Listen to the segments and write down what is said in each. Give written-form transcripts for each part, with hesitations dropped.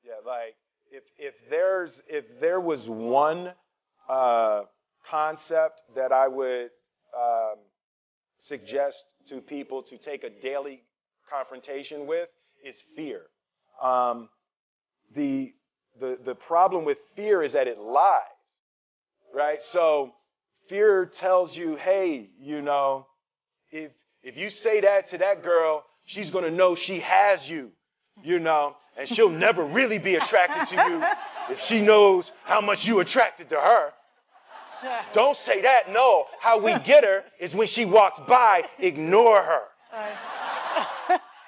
Yeah, like if there was one concept that I would um, suggest to people to take a daily confrontation with is fear. Um, the the problem with fear is that it lies, right? So fear tells you, hey, if if you say that to that girl, she's gonna know she has you, and she'll never really be attracted to you if she knows how much you attracted to her. Don't say that. No, how we get her is when she walks by, ignore her. Right.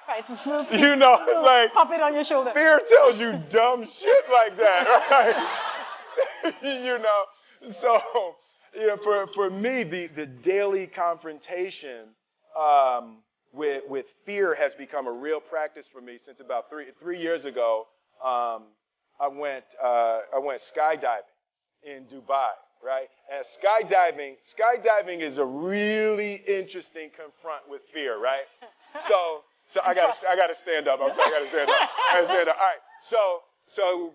Right. It's a It's like pop it on your shoulder. fear tells you dumb shit like that, right? So for me, the daily confrontation with fear has become a real practice for me since about three years ago. I went skydiving in Dubai, right? And skydiving is a really interesting confront with fear, right? So I gotta stand up. I'm sorry, I gotta stand up. All right. So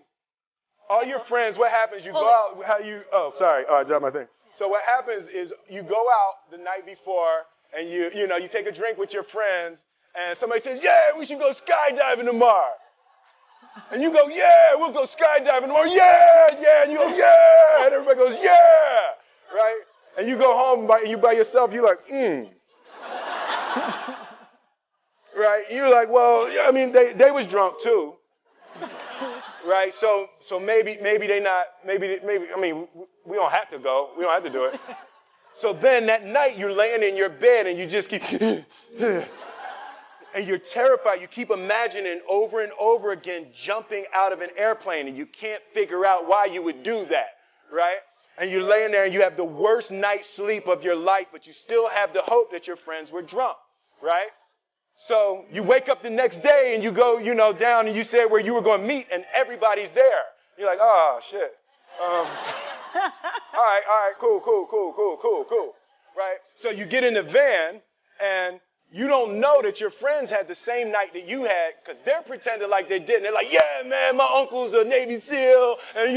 all your friends, what happens? You go out. I dropped my thing. So what happens is you go out the night before and you take a drink with your friends and somebody says, yeah, we should go skydiving tomorrow. And you go, yeah, we'll go skydiving tomorrow. Yeah. And you go, yeah. And everybody goes, yeah. Right? And you go home you by yourself. You're like, Right? You're like, well, yeah, I mean, they was drunk too. Right? So maybe they not, I mean, we don't have to go. We don't have to do it. So then that night you're laying in your bed and you just keep, and you're terrified. You keep imagining over and over again jumping out of an airplane and you can't figure out why you would do that. Right? And you're laying there and you have the worst night's sleep of your life, but you still have the hope that your friends were drunk. Right? So you wake up the next day and you go, down and you say where you were going to meet and everybody's there. You're like, oh, shit. All right, cool. Right? So you get in the van and you don't know that your friends had the same night that you had because they're pretending like they didn't. They're like, yeah, man, my uncle's a Navy SEAL and,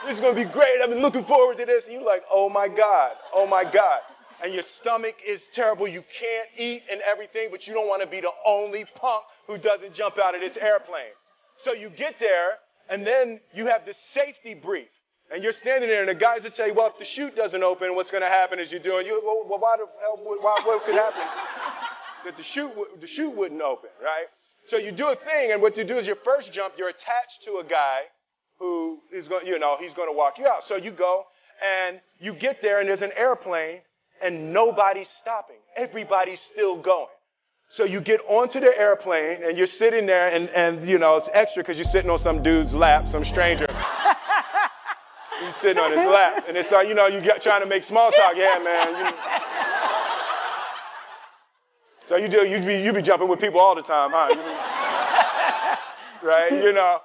this is going to be great. I've been looking forward to this. And you're like, oh, my God. And your stomach is terrible. You can't eat and everything, but you don't want to be the only punk who doesn't jump out of this airplane. So you get there, and then you have this safety brief. And you're standing there, and the guys will tell you, well, if the chute doesn't open, what's going to happen is you're doing, well, why the hell, what could happen? That the chute wouldn't open, right? So you do a thing, and what you do is your first jump, you're attached to a guy who is going, he's going to walk you out. So you go, and you get there, and there's an airplane, and nobody's stopping. Everybody's still going. So you get onto the airplane and you're sitting there and it's extra because you're sitting on some dude's lap, some stranger. You're sitting on his lap. And it's like, trying to make small talk. Yeah, man. So you be jumping with people all the time, huh? Right?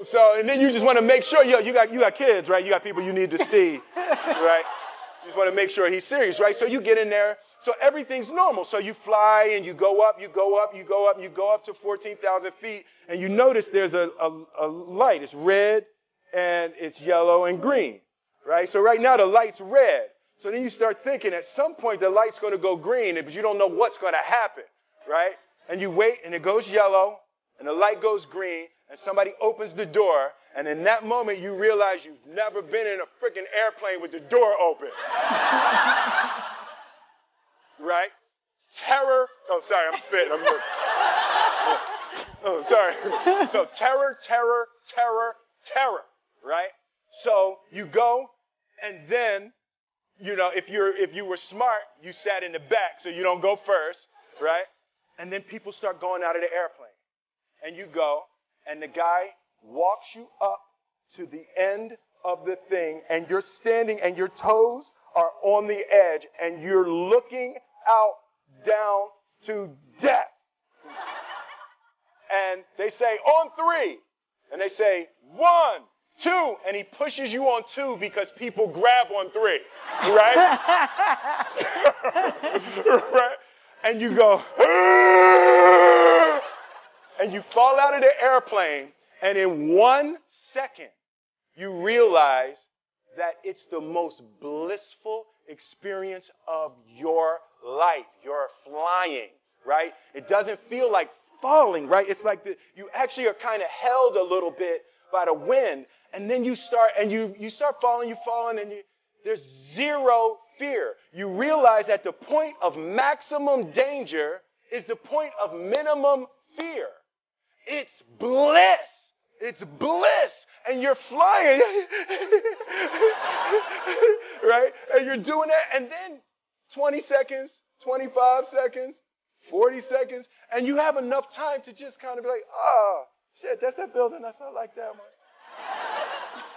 So, and then you just want to make sure, you got kids, right? You got people you need to see, right? You just want to make sure he's serious, right? So you get in there. So everything's normal. So you fly and you go up to 14,000 feet. And you notice there's a light. It's red and it's yellow and green, right? So right now the light's red. So then you start thinking at some point the light's going to go green, but you don't know what's going to happen, right? And you wait and it goes yellow and the light goes green and somebody opens the door. And in that moment, you realize you've never been in a freaking airplane with the door open. Right? Terror. Oh, sorry, I'm spitting. Oh, sorry. No, terror. Right? So you go, and then, if you were smart, you sat in the back, so you don't go first, right? And then people start going out of the airplane. And you go, and the guy walks you up to the end of the thing, and you're standing, and your toes are on the edge, and you're looking out down to death. And they say, on 3. And they say, 1, 2. And he pushes you on 2 because people grab on 3. Right? Right? And you go, and you fall out of the airplane, And in 1 second, you realize that it's the most blissful experience of your life. You're flying, right? It doesn't feel like falling, right? It's like you actually are kind of held a little bit by the wind, and then you start falling, there's zero fear. You realize that the point of maximum danger is the point of minimum fear. It's bliss. It's bliss. And you're flying. Right? And you're doing that. And then 20 seconds, 25 seconds, 40 seconds. And you have enough time to just kind of be like, oh, shit, that's that building. I like that one.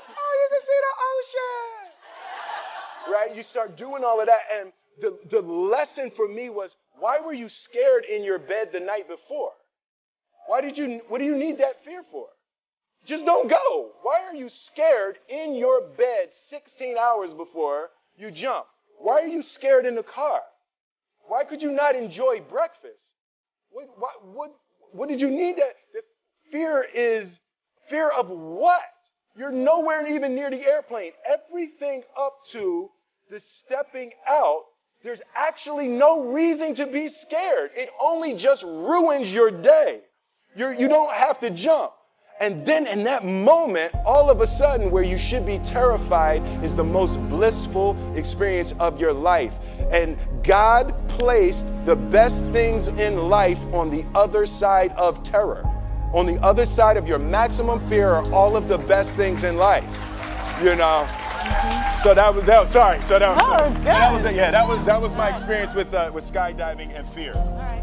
Oh, you can see the ocean. Right? You start doing all of that. And the lesson for me was, why were you scared in your bed the night before? What do you need that fear for? Just don't go. Why are you scared in your bed 16 hours before you jump? Why are you scared in the car? Why could you not enjoy breakfast? What did you need that? The fear is fear of what? You're nowhere even near the airplane. Everything up to the stepping out, there's actually no reason to be scared. It only just ruins your day. You don't have to jump. And then in that moment, all of a sudden, where you should be terrified is the most blissful experience of your life. And God placed the best things in life on the other side of terror. On the other side of your maximum fear are all of the best things in life. You know? So that was my experience with skydiving and fear. All right.